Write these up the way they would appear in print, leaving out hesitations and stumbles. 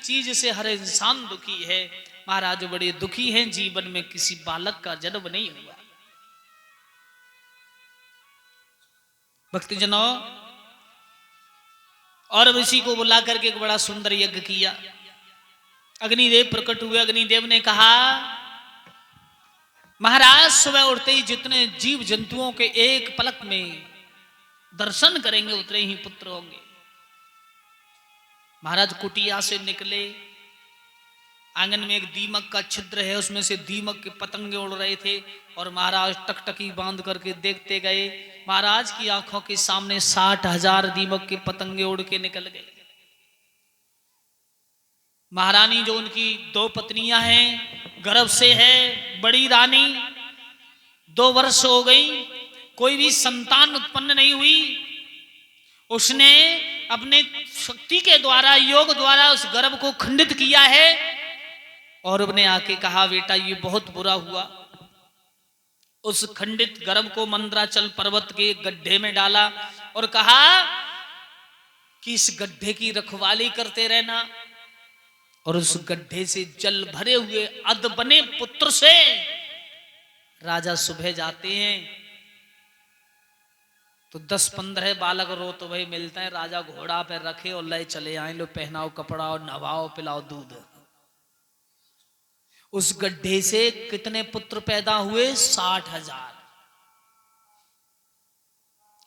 चीज से हर इंसान दुखी है। महाराज बड़े दुखी हैं, जीवन में किसी बालक का जन्म नहीं हुआ। भक्तजनों, और अब इसी को बुला करके एक बड़ा सुंदर यज्ञ किया। अग्निदेव प्रकट हुए। अग्निदेव ने कहा, महाराज सुबह उठते ही जितने जीव जंतुओं के एक पलक में दर्शन करेंगे उतने ही पुत्र होंगे। महाराज कुटिया से निकले। आंगन में एक दीमक का छिद्र है, उसमें से दीमक के पतंगे उड़ रहे थे और महाराज टकटकी बांध करके देखते गए। महाराज की आंखों के सामने 60,000 दीमक के पतंगे उड़ के निकल गए। महारानी जो उनकी 2 पत्नियां हैं, गर्भ से है, बड़ी रानी 2 वर्ष हो गई, कोई भी संतान उत्पन्न नहीं हुई। उसने अपने शक्ति के द्वारा, योग द्वारा उस गर्भ को खंडित किया है और उसने आके कहा, बेटा ये बहुत बुरा हुआ। उस खंडित गर्भ को मंदराचल पर्वत के गड्ढे में डाला और कहा कि इस गड्ढे की रखवाली करते रहना। और उस गड्ढे से जल भरे हुए अध बने पुत्र से राजा सुबह जाते हैं तो 10-15 बालक रोते हुए मिलते हैं। राजा घोड़ा पे रखे और ले चले आए, लो पहनाओ कपड़ा और नहवाओ पिलाओ दूध। उस गड्ढे से कितने पुत्र पैदा हुए? 60,000।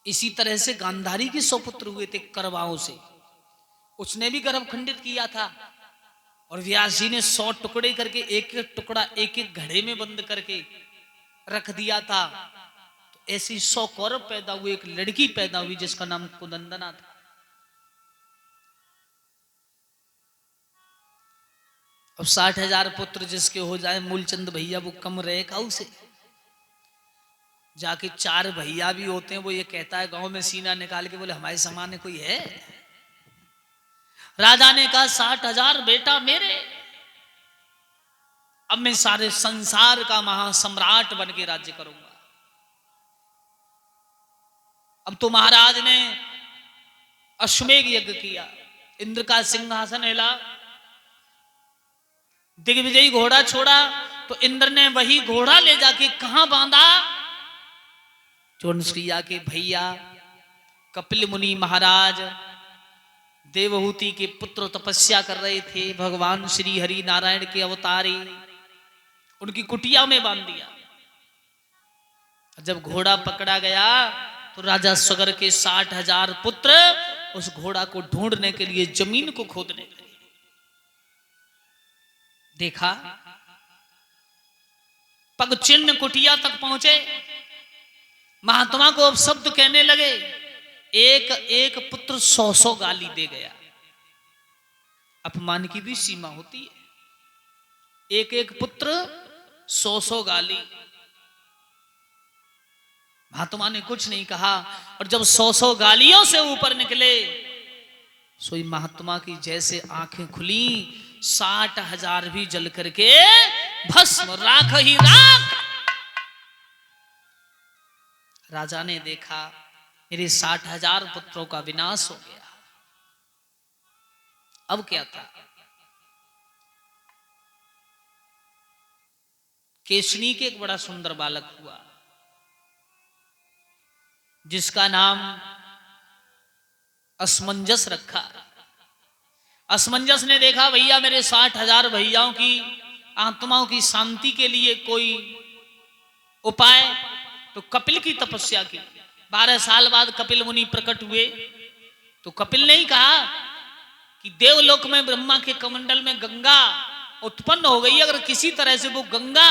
इसी तरह से गांधारी के 100 पुत्र हुए थे करवाओं से। उसने भी गर्भ खंडित किया था और व्यास जी ने 100 टुकड़े करके एक एक टुकड़ा एक एक घड़े में बंद करके रख दिया था। तो ऐसी 100 कौरव पैदा हुए, एक लड़की पैदा हुई जिसका नाम कुदंदना था। अब 60,000 पुत्र जिसके हो जाए, मूलचंद भैया वो कम रहे काऊ से। जाके 4 भैया भी होते हैं, वो ये कहता है गांव में सीना निकाल के, बोले हमारे समान कोई है? राजा ने कहा 60,000 बेटा मेरे, अब मैं सारे संसार का महासम्राट बन के राज्य करूंगा। अब तो महाराज ने अश्वमेघ यज्ञ किया, इंद्र का सिंहासन हिला, दिग्विजयी घोड़ा छोड़ा तो इंद्र ने वही घोड़ा ले जाके कहां बांधा? जोनस्क्रिया के भैया कपिल मुनि महाराज देवहूति के पुत्र तपस्या कर रहे थे, भगवान श्री हरि नारायण के अवतारी, उनकी कुटिया में बांध दिया। जब घोड़ा पकड़ा गया तो राजा सगर के 60,000 पुत्र उस घोड़ा को ढूंढने के लिए जमीन को खोदने लगे। देखा, पग चिन्ह कुटिया तक पहुंचे। महात्मा को अब शब्द कहने लगे। एक एक पुत्र 100-100 गाली दे गया। अपमान की भी सीमा होती है। एक एक पुत्र 100-100 गाली। महात्मा ने कुछ नहीं कहा और जब 100-100 गालियों से ऊपर निकले, सोई महात्मा की जैसे आंखें खुली, 60,000 भी जल करके भस्म, राख ही राख। राजा ने देखा मेरे 60,000 पुत्रों का विनाश हो गया। अब क्या था? केशनी के एक बड़ा सुंदर बालक हुआ जिसका नाम असमंजस रखा। असमंजस ने देखा भैया मेरे 60,000 भैयाओं की आत्माओं की शांति के लिए कोई उपाय, तो कपिल की तपस्या की। 12 साल बाद कपिल मुनि प्रकट हुए तो कपिल ने ही कहा कि देवलोक में ब्रह्मा के कमंडल में गंगा उत्पन्न हो गई, अगर किसी तरह से वो गंगा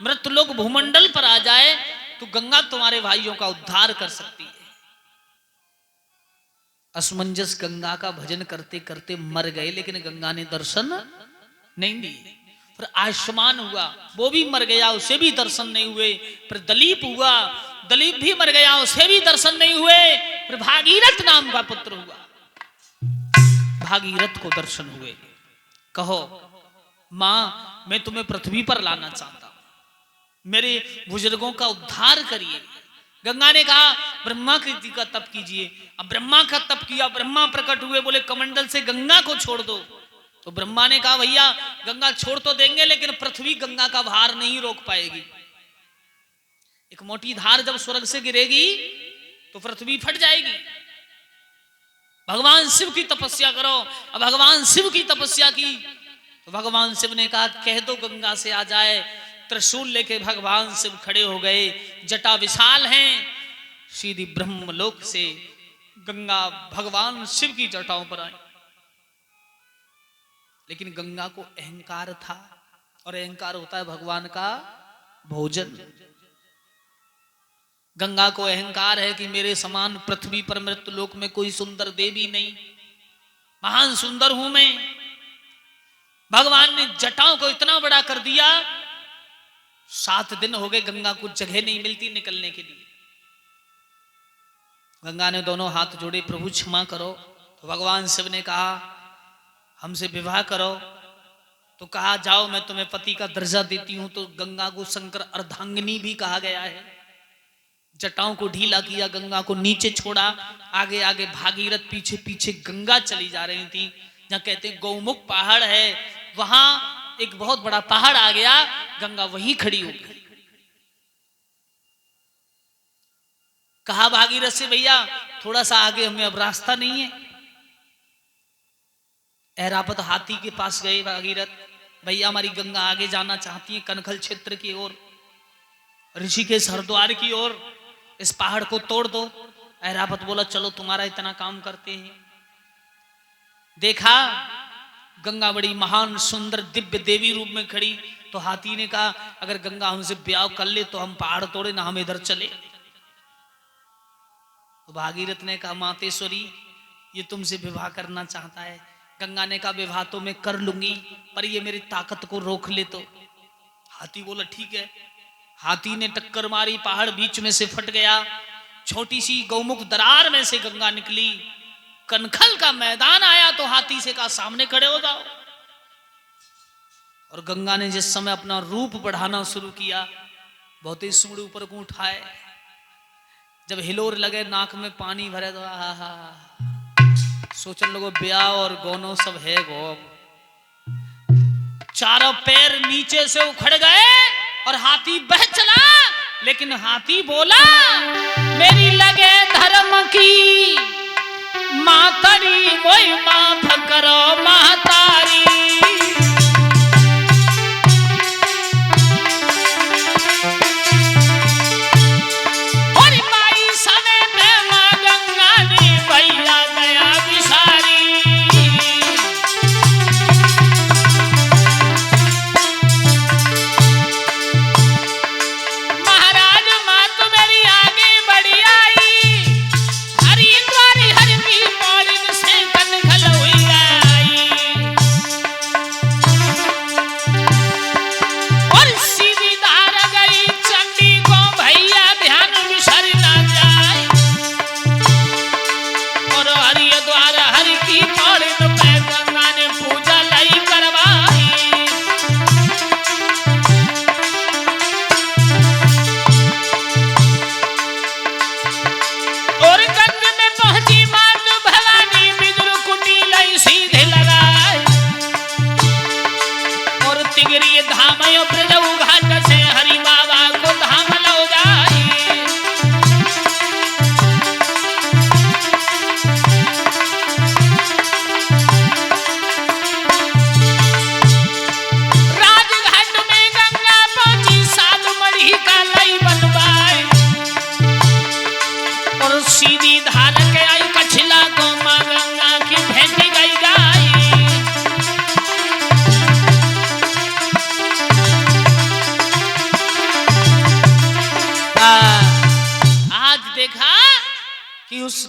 मृतलोक भूमंडल पर आ जाए तो गंगा तुम्हारे भाइयों का उद्धार कर सकती है। असमंजस गंगा का भजन करते करते मर गए, लेकिन गंगा ने दर्शन नहीं दिए। फिर आयुष्मान हुआ, वो भी मर गया, उसे भी दर्शन नहीं हुए। फिर दलीप हुआ, दलीप भी मर गया, उसे भी दर्शन नहीं हुए। फिर भागीरथ नाम का पुत्र हुआ, भागीरथ को दर्शन हुए। कहो मां मैं तुम्हें पृथ्वी पर लाना चाहता हूं, मेरे बुजुर्गों का उद्धार करिए। गंगा ने कहा ब्रह्मा का तप कीजिए। अब ब्रह्मा का तप किया, ब्रह्मा प्रकट हुए, बोले कमंडल से गंगा को छोड़ दो। तो ब्रह्मा ने कहा भैया गंगा छोड़ तो देंगे लेकिन पृथ्वी गंगा का भार नहीं रोक पाएगी। एक मोटी धार जब स्वर्ग से गिरेगी तो पृथ्वी फट जाएगी। भगवान शिव की तपस्या करो। अब भगवान शिव की तपस्या की तो भगवान शिव ने कहा कह दो गंगा से आ जाए। त्रिशूल लेके भगवान शिव खड़े हो गए, जटा विशाल हैं, सीधी ब्रह्मलोक से गंगा भगवान शिव की जटाओं पर आई। लेकिन गंगा को अहंकार था, और अहंकार होता है भगवान का भोजन। गंगा को अहंकार है कि मेरे समान पृथ्वी पर मृत्युलोक में कोई सुंदर देवी नहीं, महान सुंदर हूं मैं। भगवान ने जटाओं को इतना बड़ा कर दिया, 7 दिन हो गए गंगा को जगह नहीं मिलती निकलने के लिए। गंगा ने दोनों हाथ जोड़े, प्रभु क्षमा करो। तो भगवान शिव ने कहा हमसे विवाह करो। तो कहा जाओ मैं तुम्हें पति का दर्जा देती हूं। तो गंगा को शंकर अर्धांगिनी भी कहा गया है। जटाओं को ढीला किया, गंगा को नीचे छोड़ा, आगे आगे भागीरथ पीछे पीछे गंगा चली जा रही थी। जहां कहते हैं गौमुख पहाड़ है, वहां एक बहुत बड़ा पहाड़ आ गया, गंगा वहीं खड़ी हो गई। कहा भागीरथ से भैया थोड़ा सा आगे, हमें अब रास्ता नहीं है। ऐरावत हाथी के पास गए भागीरथ, भैया हमारी गंगा आगे जाना चाहती है कनखल क्षेत्र की ओर, ऋषिकेश हरिद्वार की ओर, इस पहाड़ को तोड़ दो। ऐरावत बोला चलो तुम्हारा इतना काम करते हैं। देखा गंगा बड़ी महान सुंदर दिव्य देवी रूप में खड़ी। तो हाथी ने कहा अगर गंगा हमसे ब्याह कर ले तो हम पहाड़ तोड़े ना, हम इधर चले। तो भागीरथ ने कहा मातेश्वरी ये तुमसे विवाह करना चाहता है। गंगा ने कहा विवाह तो मैं कर लूंगी, पर ये मेरी ताकत को रोक ले तो। हाथी बोला ठीक है। हाथी ने टक्कर मारी, पहाड़ बीच में से फट गया, छोटी सी गौमुख दरार में से गंगा निकली, कनखल का मैदान आया। तो हाथी से कहा सामने खड़े हो जाओ। और गंगा ने जिस समय अपना रूप बढ़ाना शुरू किया, बहुत ही सूंड ऊपर को उठाए, जब हिलोर लगे नाक में पानी भरे तो आहा सोचने लोगों ब्याह और गोनो सब है गो। चारों पैर नीचे से उखड़ गए और हाथी बह चला। लेकिन हाथी बोला मेरी लगे धर्म की मातारी मोई माफ करो मातारी। और माई सने में मां गंगा ने भैया दया विसारी।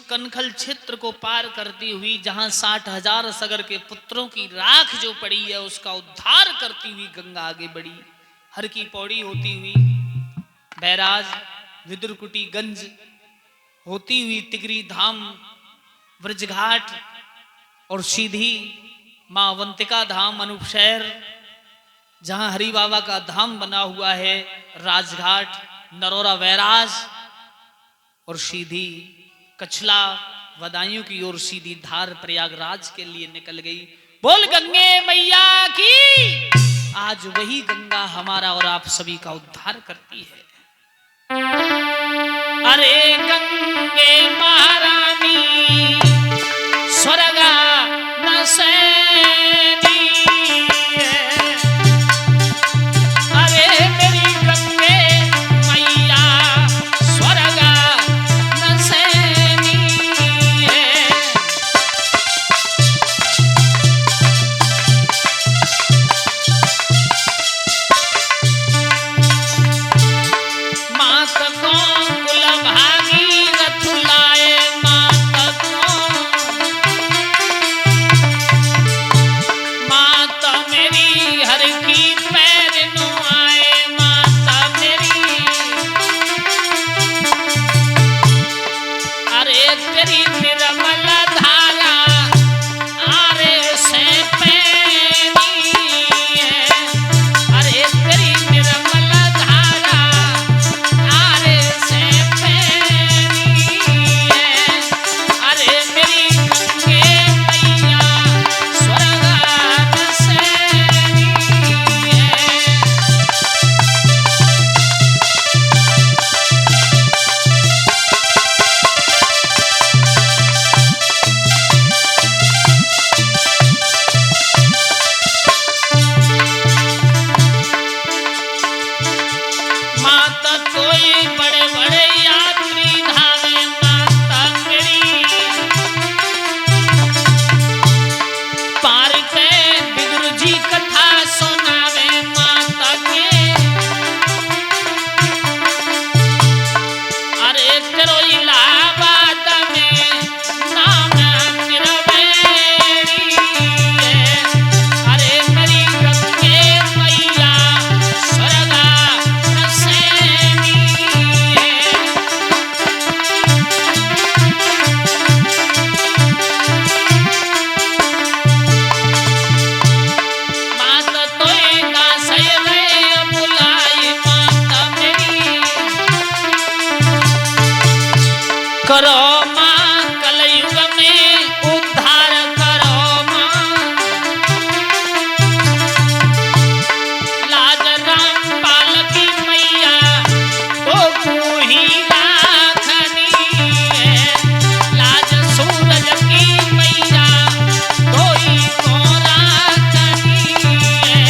कनखल क्षेत्र को पार करती हुई जहां 60,000 सगर के पुत्रों की राख जो पड़ी है उसका उद्धार करती हुई गंगा आगे बढ़ी। हर की पौड़ी होती हुई बैराज विदुरकुटी गंज होती हुई तिगरी धाम ब्रजघाट और सीधी मां अवंतिका धाम अनुपशहर जहां हरि बाबा का धाम बना हुआ है, राजघाट नरोरा बैराज और सीधी कछला बदायूं की ओर सीधी धार प्रयागराज के लिए निकल गई। बोल गंगे मैया की। आज वही गंगा हमारा और आप सभी का उद्धार करती है। अरे गंगे महारानी स्वर्गा नसैनी, अरे मेरी गंगे मैया स्वर्गा नसैनी है। मात को कुल भागी रथुलाए, मात मेरी हर की पैर नु आए, माता मेरी अरे तेरी निर्मल धारा आरे से पैनी है, अरे तेरी निर्मल धारा आरे से पैनी है। अरे मेरी गंगे मैया स्वर्गा नसैनी है। माता कोई बड़े बड़े यात्री धावे, माता मेरी पार के बिदुर जी कथा सुनावे, माता के अरे तेरो इलाहाबाद में नाम निरवेरी है। अरे मेरी गंगे मैया स्वर्गा नसैनी है। माता तोय दासय रे बुलाई, माता मेरी करो मां कलयुग में उद्धार करो मां। लाज रामपाल की मैया तो तू ही राखनी है, लाज सूरज की मैया तो ही को राखनी है।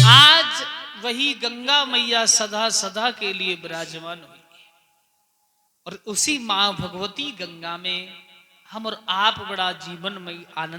आज वही गंगा मैया सदा सदा के लिए विराजमान हुई और उसी मां भगवती गंगा में हम और आप बड़ा जीवनमयी आनंद